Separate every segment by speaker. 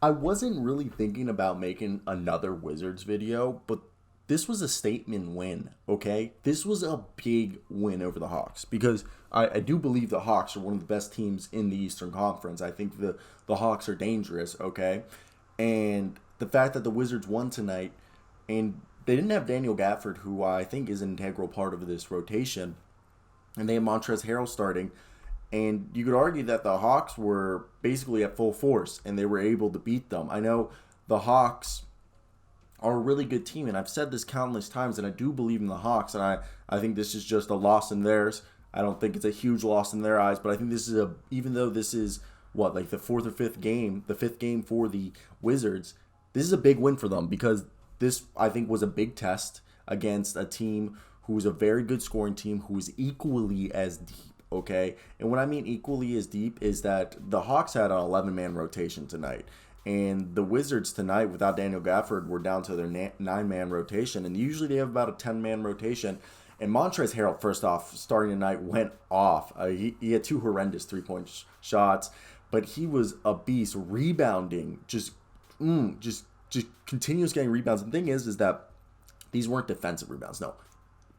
Speaker 1: I wasn't really thinking about making another Wizards video, but this was a statement win, okay? This was a big win over the Hawks because I do believe the Hawks are one of the best teams in the Eastern Conference. I think the Hawks are dangerous, okay? And the fact that the Wizards won tonight, and they didn't have Daniel Gafford, who I think is an integral part of this rotation, and they have Montrezl Harrell starting. And you could argue that the Hawks were basically at full force, and they were able to beat them. I know the Hawks are a really good team, and I've said this countless times, and I do believe in the Hawks, and I think this is just a loss in theirs. I don't think it's a huge loss in their eyes, but I think this is even though this is, like the fourth or fifth game, the fifth game for the Wizards, this is a big win for them because this, I think, was a big test against a team who is a very good scoring team who is equally as deep. Okay, and what I mean equally as deep is that the Hawks had an 11-man rotation tonight, and the Wizards tonight, without Daniel Gafford, were down to their 9-man rotation, and usually they have about a 10-man rotation. And Montrezl Harrell, first off, starting tonight, went off. He had two horrendous three-point shots, but he was a beast, rebounding, just continuous getting rebounds. And the thing is that these weren't defensive rebounds. No,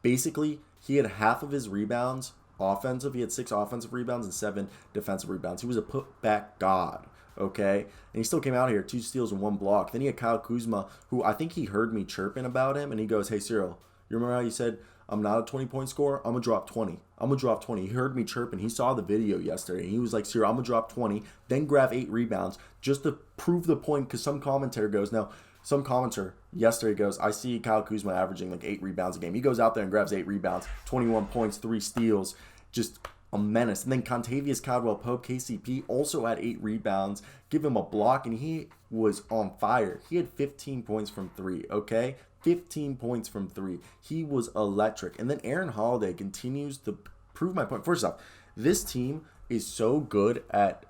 Speaker 1: basically he had half of his rebounds offensive. He had 6 offensive rebounds and 7 defensive rebounds. He was a putback god, okay? And he still came out here, 2 steals and 1 block. Then he had Kyle Kuzma, who I think he heard me chirping about him, and he goes, "Hey, Cyril, you remember how you said, I'm not a 20-point scorer? I'm going to drop 20. I'm going to drop 20. He heard me chirping. He saw the video yesterday, and he was like, Cyril, I'm going to drop 20, then grab 8 rebounds just to prove the point, because some commenter yesterday goes, I see Kyle Kuzma averaging like 8 rebounds a game. He goes out there and grabs 8 rebounds, 21 points, 3 steals, just a menace. And then Kentavious, Caldwell-Pope, KCP also had 8 rebounds. Give him a block, and he was on fire. He had 15 points from 3, okay? 15 points from 3. He was electric. And then Aaron Holiday continues to prove my point. First off, this team is so good at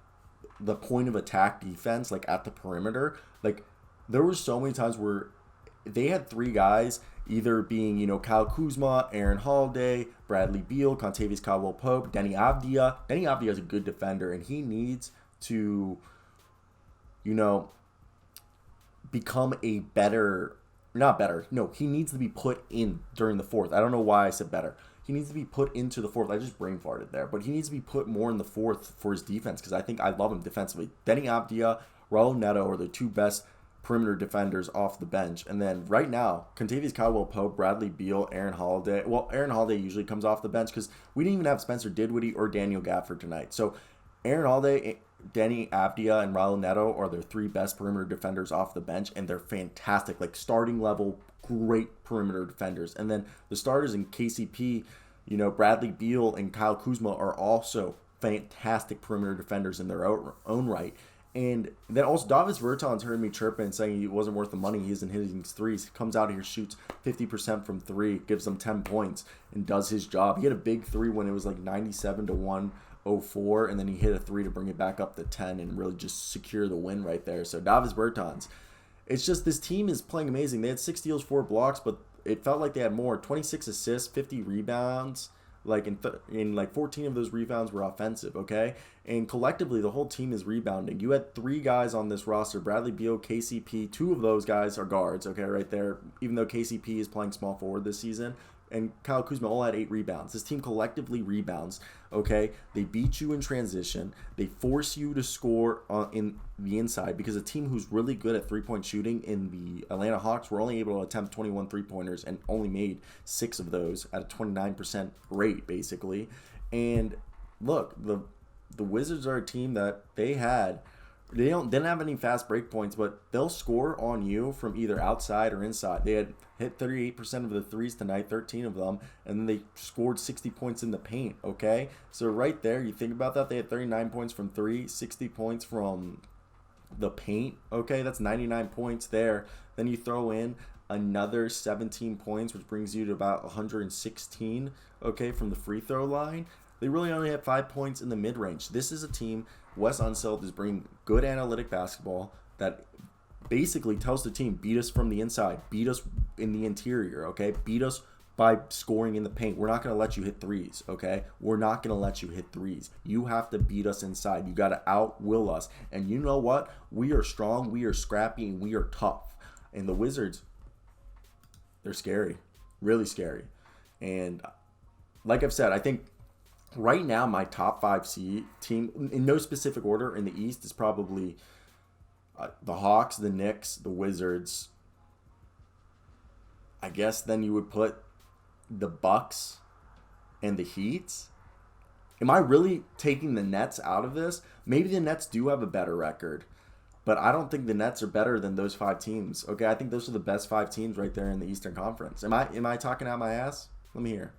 Speaker 1: the point of attack defense, like at the perimeter. Like, there were so many times where they had 3 guys, either being, Kyle Kuzma, Aaron Holiday, Bradley Beal, Kentavious Caldwell-Pope, Denny Avdia. Denny Avdia is a good defender, and he needs to, become a better, not better, no, he needs to be put in during the fourth. I don't know why I said better. He needs to be put into the fourth. I just brain farted there. But he needs to be put more in the fourth for his defense, because I love him defensively. Denny Avdia, Raul Neto are the 2 best perimeter defenders off the bench. And then right now, Kentavious Caldwell-Pope, Bradley Beal, Aaron Holiday. Well, Aaron Holiday usually comes off the bench because we didn't even have Spencer Dinwiddie or Daniel Gafford tonight. So Aaron Holiday, Denny Avdia, and Raul Neto are their 3 best perimeter defenders off the bench, and they're fantastic, like starting level, great perimeter defenders. And then the starters in KCP, Bradley Beal and Kyle Kuzma are also fantastic perimeter defenders in their own right. And then also Davis Bertans heard me chirping saying he wasn't worth the money. He isn't hitting his threes. He comes out here, shoots 50% from 3, gives them 10 points, and does his job. He had a big 3 when it was like 97 to 104, and then he hit a 3 to bring it back up to 10 and really just secure the win right there. So Davis Bertans, it's just this team is playing amazing. They had 6 steals, 4 blocks, but it felt like they had more. 26 assists, 50 rebounds. Like in 14 of those rebounds were offensive, okay? And collectively, the whole team is rebounding. You had 3 guys on this roster, Bradley Beal, KCP. 2 of those guys are guards, okay, right there. Even though KCP is playing small forward this season. And Kyle Kuzma all had 8 rebounds. This team collectively rebounds, okay? They beat you in transition. They force you to score in the inside, because a team who's really good at three-point shooting in the Atlanta Hawks were only able to attempt 21 three-pointers and only made 6 of those at a 29% rate, basically. And look, the Wizards are a team that they didn't have any fast break points, but they'll score on you from either outside or inside. They had hit 38% of the threes tonight, 13 of them, and then they scored 60 points in the paint, okay? So right there, you think about that, they had 39 points from 3, 60 points from the paint, okay? That's 99 points there. Then you throw in another 17 points, which brings you to about 116, okay, from the free throw line. They really only had 5 points in the mid-range. This is a team, Wes Unseld is bringing good analytic basketball that basically tells the team, beat us from the inside, beat us in the interior, okay? Beat us by scoring in the paint. We're not going to let you hit threes, okay? We're not going to let you hit threes. You have to beat us inside. You got to out-will us. And you know what? We are strong, we are scrappy, and we are tough. And the Wizards, they're scary. Really scary. And like I've said, I think right now my top 5 seed team, in no specific order in the East, is probably the Hawks, the Knicks, the Wizards. I guess then you would put the Bucks and the Heat. Am I really taking the Nets out of this? Maybe the Nets do have a better record, but I don't think the Nets are better than those 5 teams. Okay, I think those are the best 5 teams right there in the Eastern Conference. Am I talking out my ass? Let me hear.